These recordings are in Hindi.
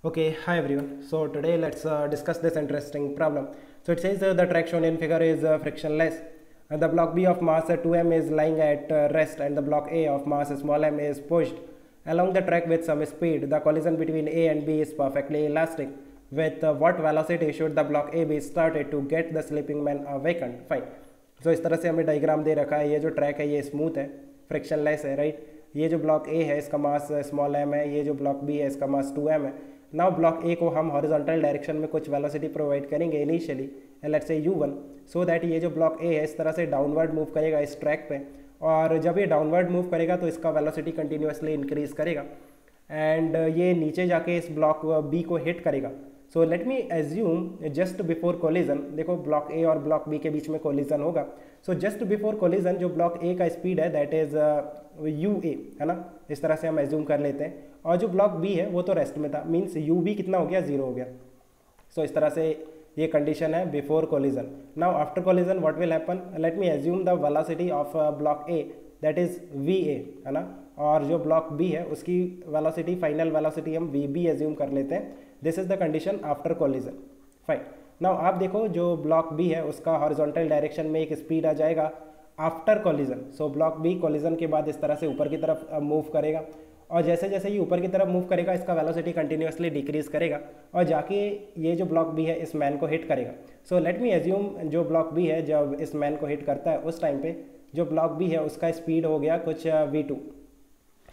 Okay, hi everyone. So today let's discuss this interesting problem. So it says the track shown in figure is frictionless. And the block B of mass 2m is lying at rest and the block A of mass small m is pushed along the track with some speed. The collision between A and B is perfectly elastic. With what velocity should the block A be started to get the sleeping man awakened? Fine. So इस तरह से हमें डायग्राम दे रखा है. ये जो ट्रैक है ये स्मूथ है, फ्रिक्शनलेस है, राइट. ये जो ब्लॉक ए है इसका मास स्मॉल एम है, ये जो ब्लॉक बी है इसका मास 2m है. नाउ ब्लॉक ए को हम हॉरिजॉन्टल डायरेक्शन में कुछ वेलोसिटी प्रोवाइड करेंगे initially, let's say u1, so that ये जो ब्लॉक ए है इस तरह से डाउनवर्ड मूव करेगा इस ट्रैक पे, और जब ये डाउनवर्ड मूव करेगा तो इसका वेलोसिटी कंटिन्यूसली इंक्रीज करेगा एंड ये नीचे जाके इस ब्लॉक बी को हिट करेगा. सो लेट मी एज्यूम जस्ट बिफोर कोलिजन, देखो ब्लॉक ए और ब्लॉक बी के बीच में कोलिजन होगा. सो जस्ट बिफोर कोलिजन जो ब्लॉक ए का स्पीड है दैट इज यू ए, है ना, इस तरह से हम एज्यूम कर लेते हैं. और जो ब्लॉक बी है वो तो रेस्ट में था, मीन्स यू बी कितना हो गया, जीरो हो गया. सो इस तरह से ये कंडीशन है before collision. Now after collision what will happen, let me assume the velocity of block A that is V A, है ना, और जो ब्लॉक बी है उसकी वेलोसिटी, फाइनल वेलोसिटी हम वी बी एज्यूम कर लेते हैं. This is the condition after collision. Fine. Now आप देखो जो ब्लॉक बी है उसका हॉरिजॉन्टल डायरेक्शन में एक स्पीड आ जाएगा after collision. So block B collision के बाद इस तरह से ऊपर की तरफ मूव करेगा, और जैसे जैसे ये ऊपर की तरफ मूव करेगा इसका वेलोसिटी कंटिन्यूसली डिक्रीज करेगा और जाके ये जो ब्लॉक बी है इस मैन को हिट करेगा. सो लेट मी एज्यूम जो ब्लॉक बी है जब इस मैन को हिट करता है उस टाइम पे जो ब्लॉक बी है उसका स्पीड हो गया कुछ v2.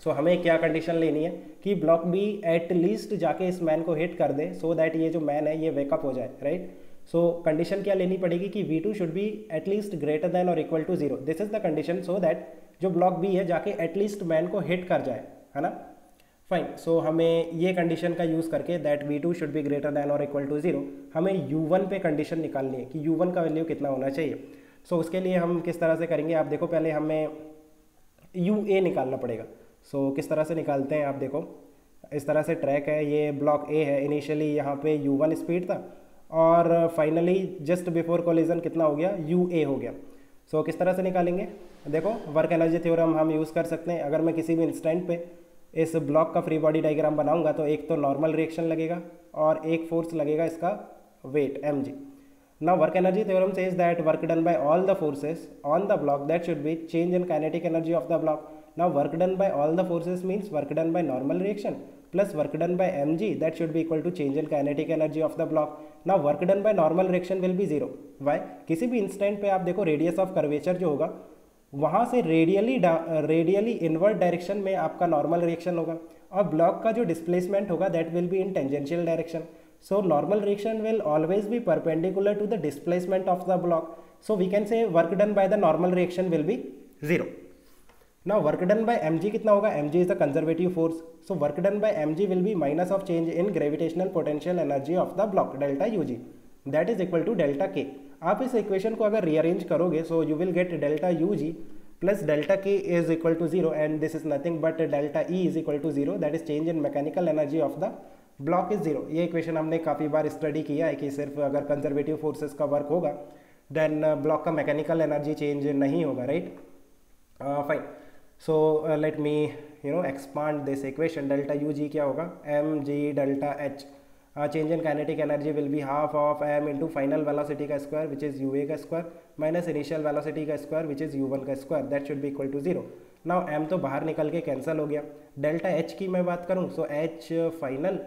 सो हमें क्या कंडीशन लेनी है कि ब्लॉक बी एट लीस्ट जाके इस मैन को हिट कर दे सो दैट ये जो मैन है ये वेकअप हो जाए, राइट. सो कंडीशन क्या लेनी पड़ेगी कि v2 should be at least greater than और equal to 0. This is the condition so that जो ब्लॉक बी है जाके एटलीस्ट मैन को हिट कर जाए, है ना. फाइन. सो हमें ये कंडीशन का यूज़ करके that v2 should be greater than और इक्वल टू 0 हमें u1 पे कंडीशन निकालनी है कि u1 का वैल्यू कितना होना चाहिए. सो उसके लिए हम किस तरह से करेंगे, आप देखो पहले हमें ua निकालना पड़ेगा. सो किस तरह से निकालते हैं आप देखो, इस तरह से ट्रैक है, ये ब्लॉक ए है, इनिशियली यहाँ पे u1 स्पीड था और फाइनली जस्ट बिफोर कोलिजन कितना हो गया, ua हो गया. सो किस तरह से निकालेंगे, देखो वर्क एनर्जी थ्योरम हम यूज़ कर सकते हैं. अगर मैं किसी भी इंस्टेंट पे इस ब्लॉक का फ्री बॉडी डायग्राम बनाऊंगा तो एक तो नॉर्मल रिएक्शन लगेगा और एक फोर्स लगेगा इसका weight mg. Now work energy theorem says that work done by all the forces on the block that should be change in kinetic energy of the block. Now work done by all the forces means work done by normal reaction plus work done by mg that should be equal to change in kinetic energy of the block. Now work done by normal reaction will be 0. Why? किसी भी इंस्टेंट पे आप देखो रेडियस ऑफ कर्वेचर जो होगा वहाँ से रेडियली इनवर्ड डायरेक्शन में आपका नॉर्मल रिएक्शन होगा और ब्लॉक का जो डिस्प्लेसमेंट होगा that will be in tangential direction. So normal reaction will always be perpendicular to the displacement of the block. So we can say work done by the normal reaction will be 0. Now work done by mg कितना होगा, mg is the conservative force, so work done by mg will be minus of change in gravitational potential energy of the block delta ug, that is equal to delta k. आप इस इक्वेशन को अगर रीअरेंज करोगे so you will get delta ug plus delta k is equal to 0 and this is nothing but delta e is equal to 0, that is change in mechanical energy of the block is 0. ये इक्वेशन हमने काफ़ी बार स्टडी किया है कि सिर्फ अगर कंजर्वेटिव फोर्सेस का वर्क होगा देन ब्लॉक का मैकेनिकल एनर्जी चेंज नहीं होगा, right. Fine. So let me expand this equation. Delta ug क्या होगा, mg delta h. Change in kinetic energy will be half of m into final velocity का square which is ua का square minus initial velocity का square which is u1 का square, that should be equal to 0. Now m तो बाहर निकल के कैंसिल हो गया. डेल्टा h की मैं बात करूँ so h फाइनल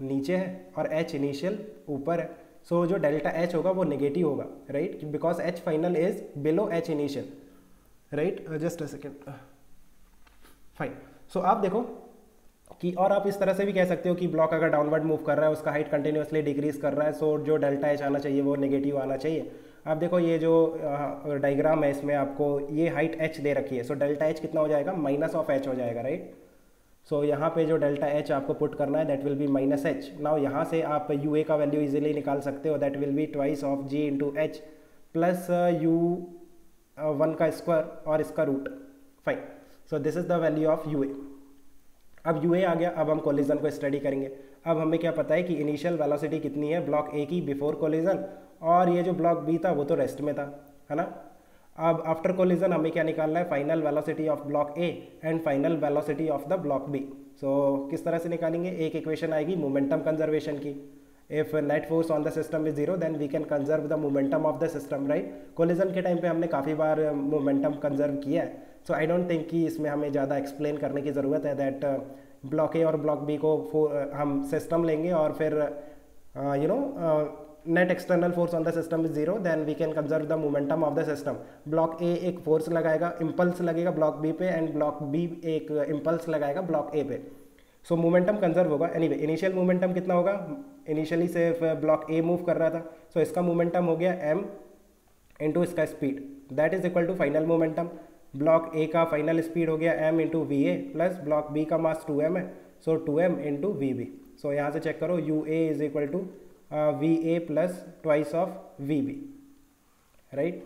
नीचे है और h इनिशियल ऊपर है. so जो डेल्टा h होगा वो नेगेटिव होगा, right, because h final is below h initial, right. Just a second. Fine. So आप देखो कि और आप इस तरह से भी कह सकते हो कि ब्लॉक अगर डाउनवर्ड मूव कर रहा है उसका हाइट कंटिन्यूसली डिक्रीज कर रहा है, सो जो डेल्टा एच आना चाहिए वो नेगेटिव आना चाहिए. आप देखो ये जो डायग्राम है इसमें आपको ये हाइट एच दे रखी है, सो डेल्टा एच कितना हो जाएगा, माइनस ऑफ एच हो जाएगा, राइट. सो यहाँ पे जो डेल्टा एच आपको पुट करना है that will B minus H. Now यहाँ से आप यू ए का वैल्यू इजीली निकाल सकते हो, that will be twice of g into h plus u1 का स्क्वायर और इसका root. Fine. So this is the value of ua. अब ua आ गया, अब हम कोलिजन को स्टडी करेंगे. अब हमें क्या पता है कि इनिशियल वेलोसिटी कितनी है ब्लॉक ए की बिफोर कोलिजन, और ये जो ब्लॉक बी था वो तो रेस्ट में था, है ना. अब आफ्टर कोलिजन हमें क्या निकालना है, final velocity of block a and final velocity of the block b. So किस तरह से निकालेंगे, एक इक्वेशन आएगी मोमेंटम कंजर्वेशन की, if net force on the system is zero then we can conserve the momentum of the system, right. Collision के टाइम पे हमने काफ़ी बार मोमेंटम कंजर्व किया है, सो आई डोंट थिंक कि इसमें हमें ज़्यादा एक्सप्लेन करने की ज़रूरत है दैट ब्लॉक ए और ब्लॉक बी को हम सिस्टम लेंगे और फिर you know net external force on the system is zero then we can conserve the momentum of the system. Block A एक फोर्स लगाएगा, इम्पल्स लगेगा ब्लॉक बी पे, एंड ब्लॉक बी एक इम्पल्स लगाएगा ब्लॉक ए पे। सो मोमेंटम कंजर्व होगा। एनीवे इनिशियल मोमेंटम कितना होगा, इनिशियली से ब्लॉक ए मूव कर रहा था, सो इसका मोमेंटम हो गया एम इंटू इसका speed, that is equal to final momentum. Block A का फाइनल स्पीड हो गया m into v A plus block B का मास 2m है, so 2m into v B. So यहाँ से चेक करो, u A is equal to v A plus twice of v B, right.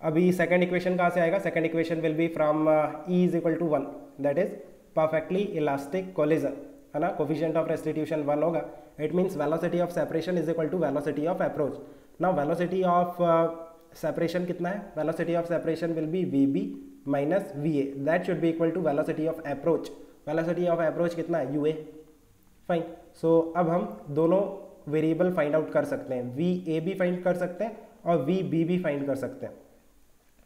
अभी सेकेंड इक्वेशन कहाँ से आएगा, second equation will be from e is equal to 1, that is perfectly elastic collision, है ना। कोफिशिएंट ऑफ रेस्टिट्यूशन 1 होगा, it means velocity of separation is equal to velocity of approach. Now velocity of separation कितना है, velocity of separation will be v B minus v A, that should be equal to velocity of approach. Velocity of approach कितना है, यू ए, फाइन। सो अब हम दोनों वेरिएबल फाइंड आउट कर सकते हैं, वी ए भी फाइंड कर सकते हैं और वी बी भी फाइंड कर सकते हैं,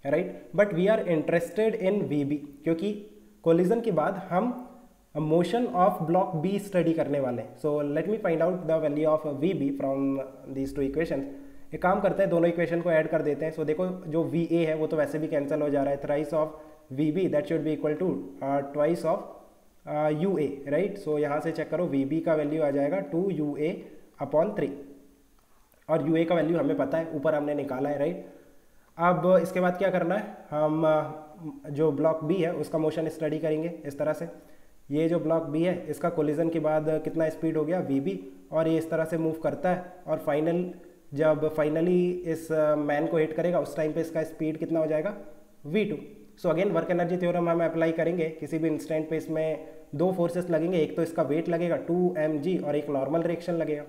right. But we are interested in v B, क्योंकि कोलिजन के बाद हम motion of block B study करने वाले हैं। So let me find out the value of v B from these two equation. एक काम करते हैं, दोनों इक्वेशन को ऐड कर देते हैं। सो देखो जो वी ए है वो तो वैसे भी कैंसिल हो जा रहा है, thrice of v b that should be equal to twice of u a, right. So यहाँ से चेक करो, वी बी का वैल्यू आ जाएगा 2 यू ए अपॉन 3, और यू ए का वैल्यू हमें पता है, ऊपर हमने निकाला है, राइट। अब इसके बाद क्या करना है, हम जो ब्लॉक बी है उसका मोशन स्टडी करेंगे इस तरह से। ये जो ब्लॉक बी है इसका कोलिजन के बाद कितना स्पीड हो गया, वी बी, और ये इस तरह से मूव करता है, और जब फाइनली इस मैन को हिट करेगा उस टाइम पे इसका स्पीड कितना हो जाएगा, v2। So again work energy theorem हम अप्लाई करेंगे, किसी भी इंस्टेंट पे इसमें दो फोर्सेस लगेंगे, एक तो इसका वेट लगेगा 2mg और एक नॉर्मल रिएक्शन लगेगा,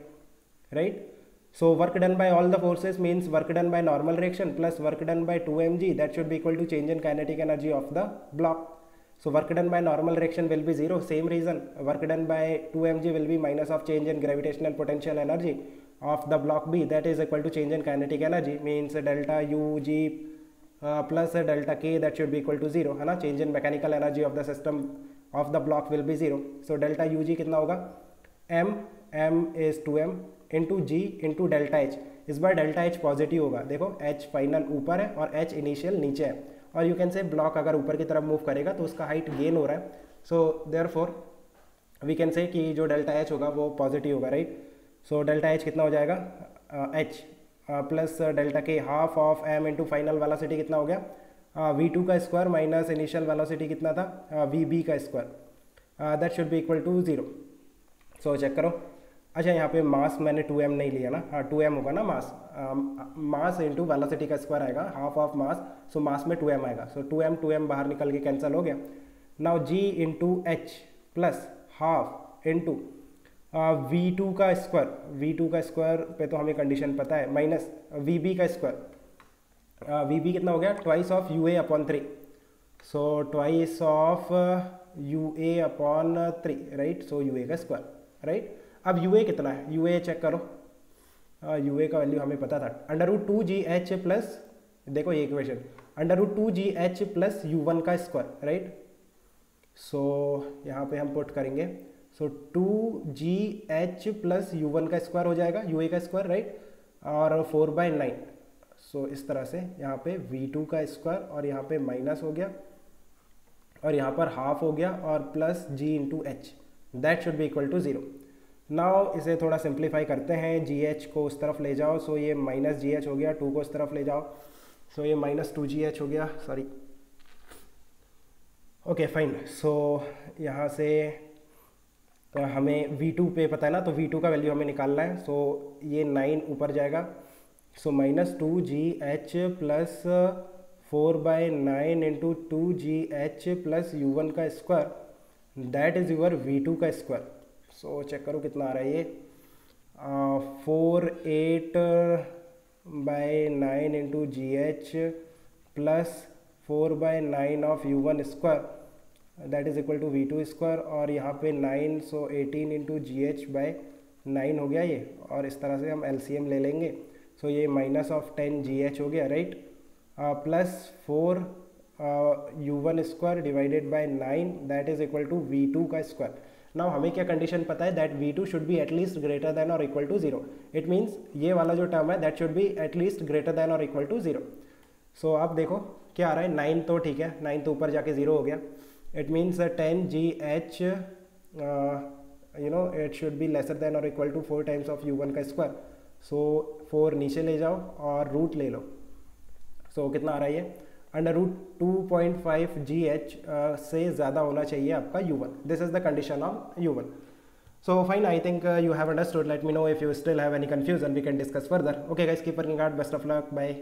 right. So work done by all the forces means work done by normal reaction plus work done by 2mg, that should be equal to change in kinetic energy of the block. So work done by normal reaction will be 0, same reason work done by 2mg will be minus of change in gravitational potential energy of the block B, that is equal to change in kinetic energy, means delta ug plus delta k, that should be equal to 0, है ना। change in mechanical energy of the system of the block will be 0. So delta ug कितना होगा, m is 2m into g into delta h. इस बार डेल्टा एच पॉजिटिव होगा, देखो एच फाइनल ऊपर है और एच इनिशियल नीचे है, और यू कैन से ब्लॉक अगर ऊपर की तरफ मूव करेगा तो उसका हाइट गेन हो रहा है। सो देयरफॉर वी कैन से कि जो डेल्टा एच होगा वो पॉजिटिव होगा, राइट। सो डेल्टा एच कितना हो जाएगा, एच प्लस डेल्टा के half of m into final velocity कितना हो गया, v2 का स्क्वायर माइनस इनिशियल वेलोसिटी कितना था, vb का square, that should be equal to 0। So check करो, अच्छा यहाँ पे मास मैंने 2m नहीं लिया ना, हाँ 2m होगा ना मास, मास इंटू वेलोसिटी का स्क्वायर आएगा, हाफ ऑफ मास, सो मास में 2m आएगा। सो 2m बाहर निकल के कैंसिल हो गया। Now g into h plus half into v2 का स्क्वायर पे तो हमें कंडीशन पता है, माइनस vb का स्क्वायर, vb कितना हो गया, twice of u a upon 3, so twice of u a upon 3, right. So u a का स्क्वायर, राइट। अब यू ए कितना है, यू ए चेक करो, यू ए का वैल्यू हमें पता था, √2gh प्लस, देखो ये इक्वेशन, √2gh प्लस u1 का स्क्वायर, राइट। सो यहाँ पे हम पुट करेंगे, सो 2gh प्लस u1 का स्क्वायर हो जाएगा, u a का स्क्वायर, राइट, और 4/9। सो इस तरह से यहाँ पे v2 का स्क्वायर और यहाँ पे माइनस हो गया और यहाँ पर हाफ हो गया और plus g into h, that should be equal to 0। Now इसे थोड़ा सिंप्लीफाई करते हैं, जी एच को उस तरफ ले जाओ, सो ये माइनस जी एच हो गया, 2 को उस तरफ ले जाओ, सो ये माइनस 2gh हो गया, सॉरी, ओके फाइन। सो यहाँ से हमें v2 पे पता है ना, तो v2 का वैल्यू हमें निकालना है, सो ये 9 ऊपर जाएगा, so minus 2gh plus 4/9 into 2gh plus u1 का square, that is your v2 का स्क्वायर। सो चेक करो कितना आ रहा है ये, 4/8/9 into g h plus 4/9 of u1 square that is equal to v2 square, और यहाँ पे 9 सो 18 इंटू GH/9 हो गया ये, और इस तरह से हम LCM ले लेंगे। सो ये माइनस ऑफ 10 GH हो गया, right, plus 4 u1 square divided by 9 that is equal to v2 का स्क्वायर। नाउ हमें क्या कंडीशन पता है, that v2 should be at least greater than और इक्वल टू 0। इट मीन्स ये वाला जो टर्म है that should be at least greater than और इक्वल टू 0। सो अब देखो क्या आ रहा है, 9 तो ठीक है, 9 तो ऊपर जाके 0 हो गया। It means 10 GH it should be lesser than और equal to 4 times of u1 का स्क्वायर। सो 4 नीचे ले जाओ और रूट ले लो। सो कितना आ रहा है ये, अंडर रूट 2.5 GH से ज़्यादा होना चाहिए आपका u1। This is the condition of u1। So fine, I think you have understood. Let me know if you still have any confusion. We can discuss further. Okay guys, keep working hard. Best of luck. Bye.